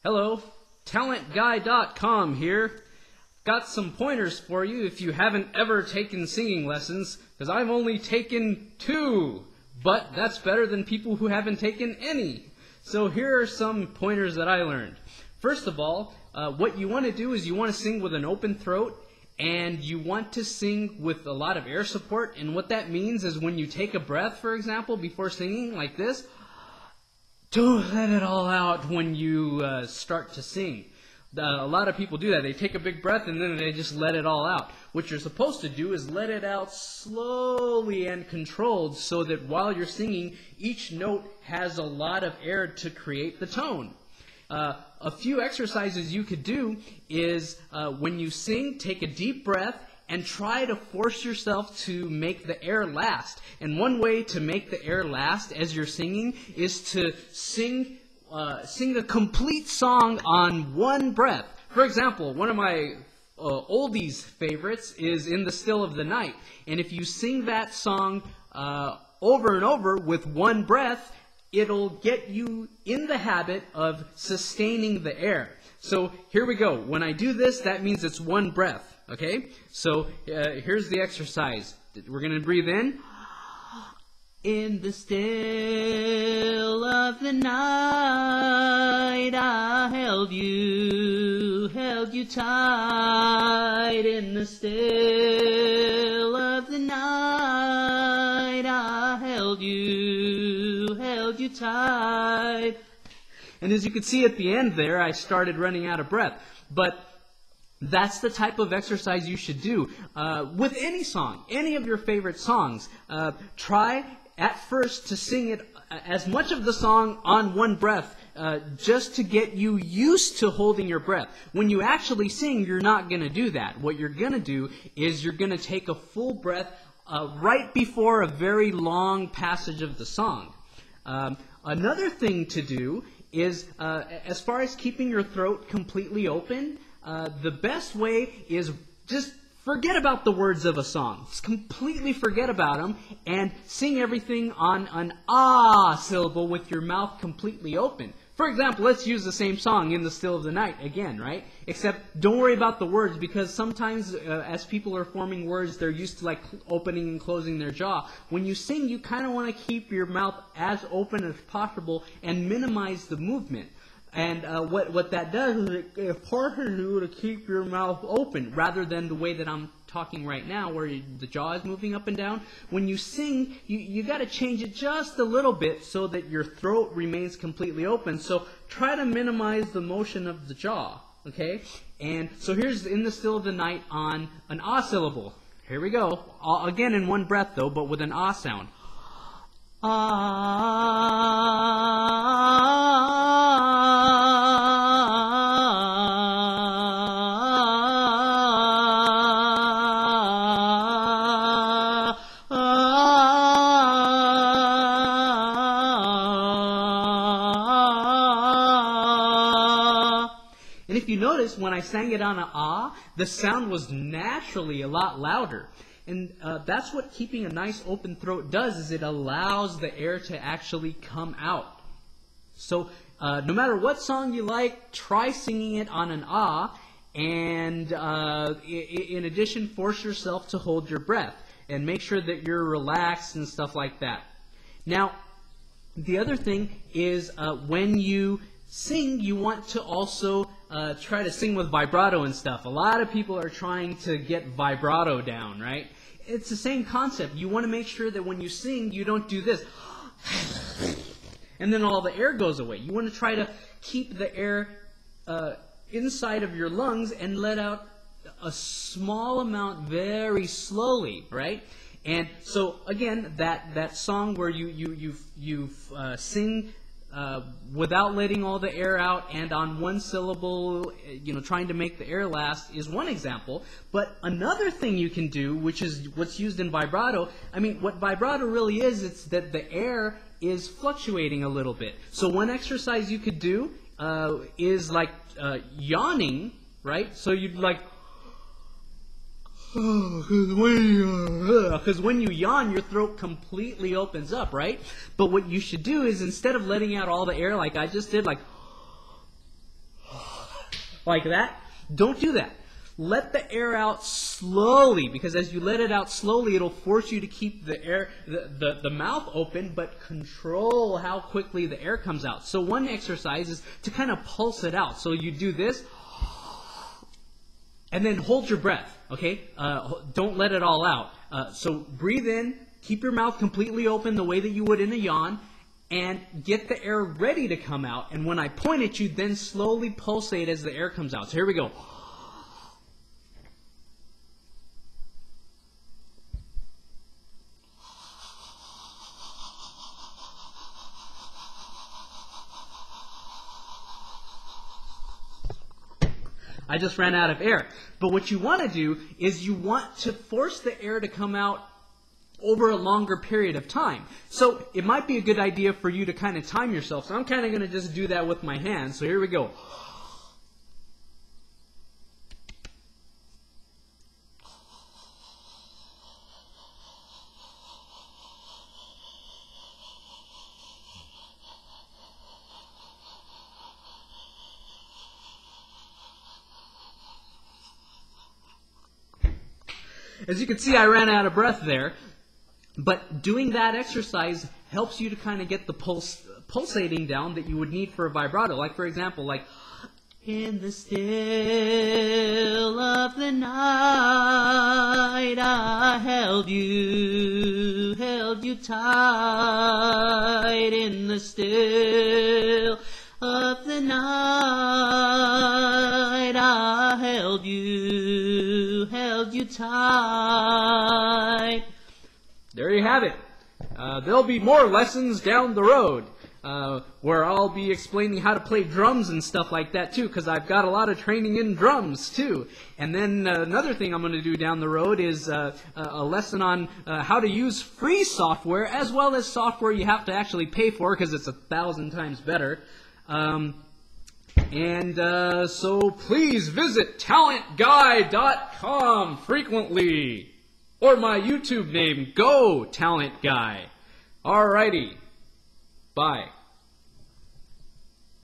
Hello, talentguy.com here. Got some pointers for you if you haven't ever taken singing lessons, because I've only taken 2, but that's better than people who haven't taken any. So here are some pointers that I learned. First of all, what you want to do is you want to sing with an open throat, and you want to sing with a lot of air support. And what that means is when you take a breath, for example, before singing like this, don't let it all out when you start to sing. A lot of people do that. They take a big breath and then they just let it all out. What you're supposed to do is let it out slowly and controlled so that while you're singing, each note has a lot of air to create the tone. A few exercises you could do is when you sing, take a deep breath and try to force yourself to make the air last. And one way to make the air last as you're singing is to sing a complete song on one breath. For example, one of my oldies favorites is In the Still of the Night. And if you sing that song over and over with one breath, it'll get you in the habit of sustaining the air. So here we go. When I do this, that means it's one breath. Okay? So here's the exercise. We're going to breathe in. In the still of the night, I held you tight. In the still of the night, I held you tight. And as you can see at the end there, I started running out of breath. But that's the type of exercise you should do with any song, any of your favorite songs. Try at first to sing it as much of the song on one breath, just to get you used to holding your breath. When you actually sing, you're not going to do that. What you're going to do is you're going to take a full breath right before a very long passage of the song. Another thing to do is, as far as keeping your throat completely open, the best way is just forget about the words of a song. Just completely forget about them and sing everything on an ah syllable with your mouth completely open. For example, let's use the same song, In the Still of the Night, again, right? Except don't worry about the words, because sometimes as people are forming words, they're used to like opening and closing their jaw. When you sing, you kind of want to keep your mouth as open as possible and minimize the movement. And what that does is it forces you to keep your mouth open rather than the way that I'm talking right now where the jaw is moving up and down. When you sing, you got to change it just a little bit so that your throat remains completely open. So try to minimize the motion of the jaw, okay? And so here's In the Still of the Night on an ah syllable. Here we go. Again in one breath though, but with an ah sound. And if you notice, when I sang it on an ah, the sound was naturally a lot louder. And that's what keeping a nice open throat does, is it allows the air to actually come out. So no matter what song you like, try singing it on an ah, and in addition, force yourself to hold your breath and make sure that you're relaxed and stuff like that. Now, the other thing is when you sing, you want to also try to sing with vibrato and stuff. A lot of people are trying to get vibrato down, right? It's the same concept. You want to make sure that when you sing, you don't do this, and then all the air goes away. You want to try to keep the air inside of your lungs and let out a small amount very slowly, right? And so again, that song where you sing without letting all the air out and on one syllable, trying to make the air last is one example. But another thing you can do, which is what's used in vibrato, what vibrato really is, it's that the air is fluctuating a little bit. So one exercise you could do is like yawning, right? So you'd like, because when you yawn, your throat completely opens up, right? But what you should do is, instead of letting out all the air like I just did, like, like that. Don't do that. Let the air out slowly, because as you let it out slowly, it'll force you to keep the mouth open, but control how quickly the air comes out. So one exercise is to kind of pulse it out. So you do this, and then hold your breath, okay? Don't let it all out. So breathe in, keep your mouth completely open the way that you would in a yawn, and get the air ready to come out. And when I point at you, then slowly pulsate as the air comes out. So here we go. I just ran out of air. But what you want to do is you want to force the air to come out over a longer period of time. So it might be a good idea for you to kind of time yourself. So I'm kind of going to just do that with my hands. So here we go. As you can see, I ran out of breath there, but doing that exercise helps you to kind of get the pulsating down that you would need for a vibrato. Like, for example, like, in the still of the night, I held you tight. In the still of the night, I held you tight. There you have it. There'll be more lessons down the road where I'll be explaining how to play drums and stuff like that too, because I've got a lot of training in drums too. And then another thing I'm going to do down the road is a lesson on how to use free software as well as software you have to actually pay for, because it's 1,000 times better. So please visit talentguy.com frequently, or my YouTube name, Go Talent Guy. Alrighty, bye.